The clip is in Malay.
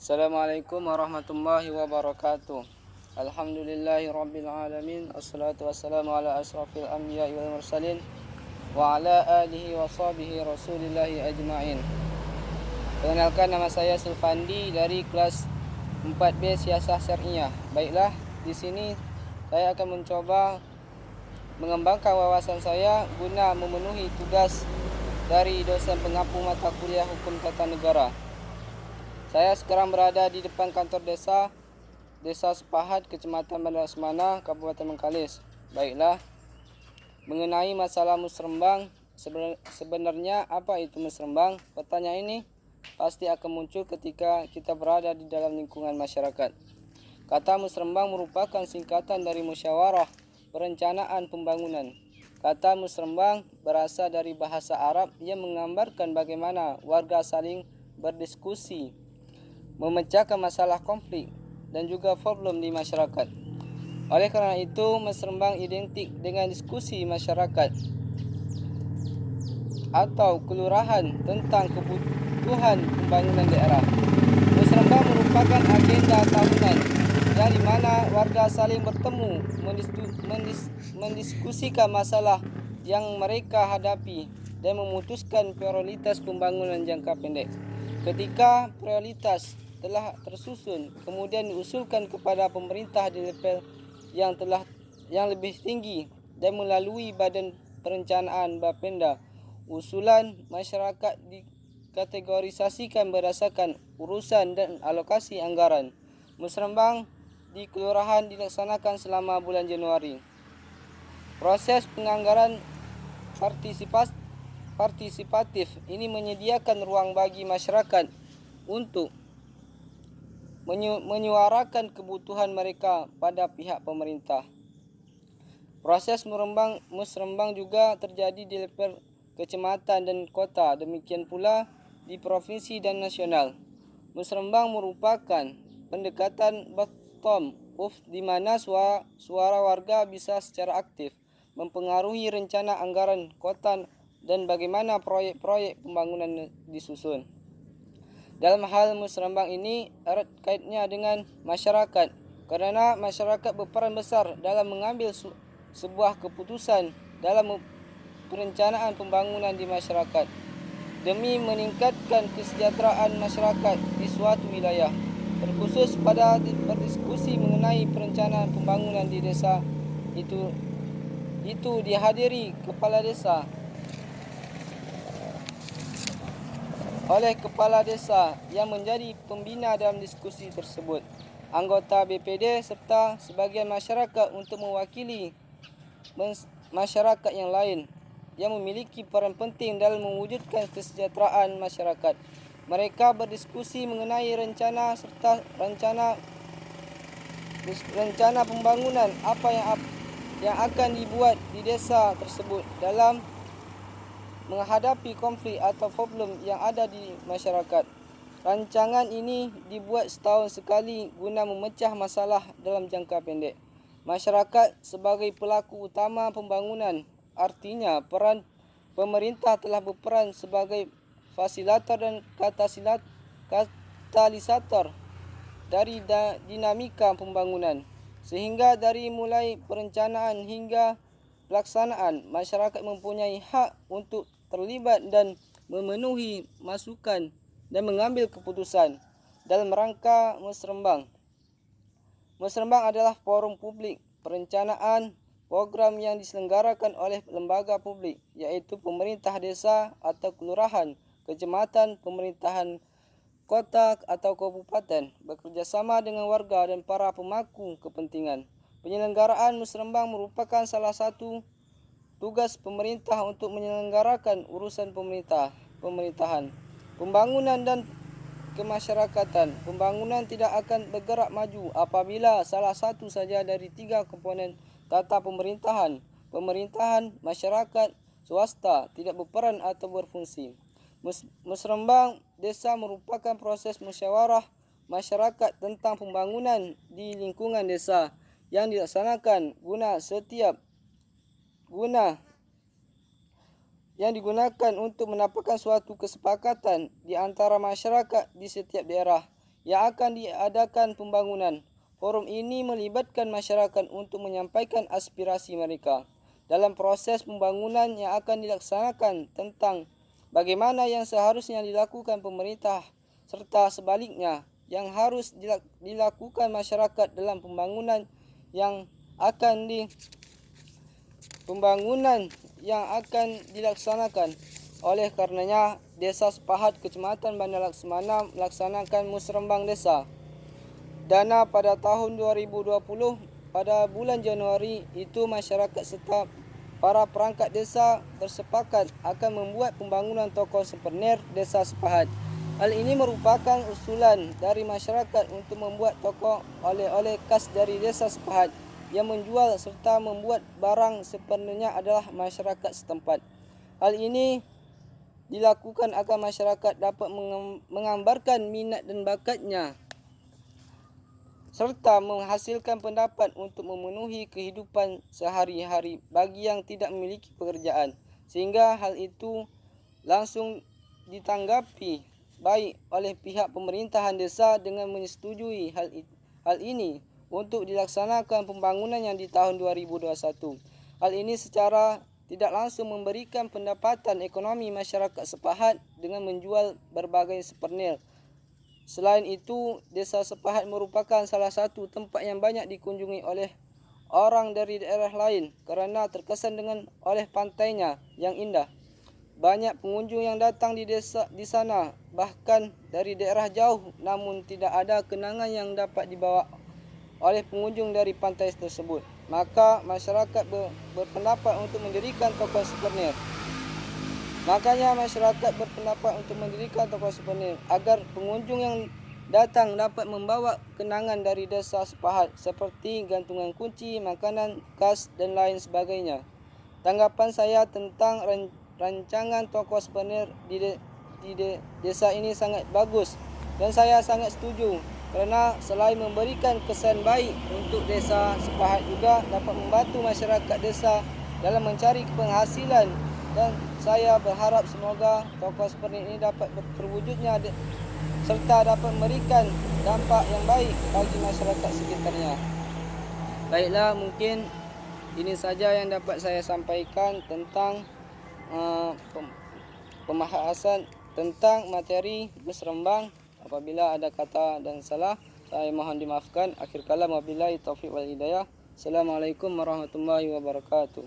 Assalamualaikum warahmatullahi wabarakatuh. Alhamdulillahi rabbil alamin. Assalatu wassalamu ala asrafil anbiya'i wal mursalin wa ala alihi wa sahbihi rasulillahi ajma'in. Perkenalkan, nama saya Sulfandi dari kelas 4B Siasah Syariah. Baiklah, di sini saya akan mencoba mengembangkan wawasan saya guna memenuhi tugas dari dosen pengampu mata kuliah Hukum Tata Negara. Saya sekarang berada di depan kantor Desa Sepahat, Kecamatan Bandar Semana, Kabupaten Bengkalis. Baiklah, mengenai masalah musrembang, sebenarnya apa itu musrembang? Pertanyaan ini pasti akan muncul ketika kita berada di dalam lingkungan masyarakat. Kata musrembang merupakan singkatan dari musyawarah perencanaan pembangunan. Kata musrembang berasal dari bahasa Arab yang menggambarkan bagaimana warga saling berdiskusi, memecahkan masalah konflik dan juga problem di masyarakat. Oleh kerana itu, musrembang identik dengan diskusi masyarakat atau kelurahan tentang kebutuhan pembangunan daerah. Musrembang merupakan agenda tahunan yang di mana warga saling bertemu mendiskusikan masalah yang mereka hadapi dan memutuskan prioritas pembangunan jangka pendek. Ketika prioritas telah tersusun, kemudian diusulkan kepada pemerintah di level yang lebih tinggi dan melalui Badan Perencanaan Bapenda. Usulan masyarakat dikategorisasikan berdasarkan urusan dan alokasi anggaran. Musrembang di kelurahan dilaksanakan selama bulan Januari. Proses penganggaran partisipatif ini menyediakan ruang bagi masyarakat untuk menyuarakan kebutuhan mereka pada pihak pemerintah. Proses musrembang juga terjadi di level kecamatan dan kota, demikian pula di provinsi dan nasional. Musrembang merupakan pendekatan bottom up di mana suara warga bisa secara aktif mempengaruhi rencana anggaran kota dan bagaimana proyek-proyek pembangunan disusun. Dalam hal musrembang ini erat kaitnya dengan masyarakat, kerana masyarakat berperan besar dalam mengambil sebuah keputusan dalam perencanaan pembangunan di masyarakat demi meningkatkan kesejahteraan masyarakat di suatu wilayah. Terkhusus pada berdiskusi mengenai perencanaan pembangunan di desa itu dihadiri kepala desa oleh kepala desa yang menjadi pembina dalam diskusi tersebut, anggota BPD serta sebagian masyarakat untuk mewakili masyarakat yang lain yang memiliki peran penting dalam mewujudkan kesejahteraan masyarakat. Mereka berdiskusi mengenai rencana pembangunan apa yang akan dibuat di desa tersebut dalam menghadapi konflik atau problem yang ada di masyarakat. Rancangan ini dibuat setahun sekali guna memecah masalah dalam jangka pendek. Masyarakat sebagai pelaku utama pembangunan, artinya peran pemerintah telah berperan sebagai fasilitator dan katalisator dari dinamika pembangunan. Sehingga dari mulai perencanaan hingga pelaksanaan, masyarakat mempunyai hak untuk terlibat dan memenuhi masukan dan mengambil keputusan dalam rangka musrembang. Musrembang adalah forum publik perencanaan program yang diselenggarakan oleh lembaga publik, iaitu pemerintah desa atau kelurahan, kecamatan, pemerintahan kota atau kabupaten, bekerjasama dengan warga dan para pemangku kepentingan. Penyelenggaraan musrembang merupakan salah satu tugas pemerintah untuk menyelenggarakan urusan pemerintahan, pembangunan dan kemasyarakatan. Pembangunan tidak akan bergerak maju apabila salah satu saja dari tiga komponen tata pemerintahan, masyarakat, swasta tidak berperan atau berfungsi. Musrembang desa merupakan proses musyawarah masyarakat tentang pembangunan di lingkungan desa yang dilaksanakan yang digunakan untuk mendapatkan suatu kesepakatan di antara masyarakat di setiap daerah yang akan diadakan pembangunan. Forum ini melibatkan masyarakat untuk menyampaikan aspirasi mereka dalam proses pembangunan yang akan dilaksanakan tentang bagaimana yang seharusnya dilakukan pemerintah serta sebaliknya yang harus dilakukan masyarakat dalam pembangunan yang akan dilaksanakan. Oleh karenanya, Desa Sepahat Kecamatan Bandar Laksmana melaksanakan musrembang desa. Dana pada tahun 2020 pada bulan Januari itu masyarakat serta para perangkat desa bersepakat akan membuat pembangunan toko souvenir Desa Sepahat. Hal ini merupakan usulan dari masyarakat untuk membuat toko oleh-oleh khas dari Desa Sepahat yang menjual serta membuat barang sepenuhnya adalah masyarakat setempat. Hal ini dilakukan agar masyarakat dapat menggambarkan minat dan bakatnya serta menghasilkan pendapat untuk memenuhi kehidupan sehari-hari bagi yang tidak memiliki pekerjaan, sehingga hal itu langsung ditanggapi baik oleh pihak pemerintahan desa dengan menyetujui hal ini untuk dilaksanakan pembangunan yang di tahun 2021. Hal ini secara tidak langsung memberikan pendapatan ekonomi masyarakat Sepahat dengan menjual berbagai souvenir. Selain itu, Desa Sepahat merupakan salah satu tempat yang banyak dikunjungi oleh orang dari daerah lain kerana terkesan oleh pantainya yang indah. Banyak pengunjung yang datang di sana bahkan dari daerah jauh, namun tidak ada kenangan yang dapat dibawa oleh pengunjung dari pantai tersebut. Maka masyarakat berpendapat untuk mendirikan toko souvenir. Agar pengunjung yang datang dapat membawa kenangan dari Desa Sepahat seperti gantungan kunci, makanan khas dan lain sebagainya. Tanggapan saya tentang rancangan toko souvenir di desa ini sangat bagus dan saya sangat setuju kerana selain memberikan kesan baik untuk Desa Sepahat juga dapat membantu masyarakat desa dalam mencari penghasilan, dan saya berharap semoga toko souvenir ini dapat terwujudnya serta dapat memberikan dampak yang baik bagi masyarakat sekitarnya. Baiklah, mungkin ini saja yang dapat saya sampaikan tentang pembahasan tentang materi musrembang. Apabila ada kata dan salah, saya mohon dimaafkan. Akhir kalam, wabillahi taufiq wal hidayah. Assalamualaikum warahmatullahi wabarakatuh.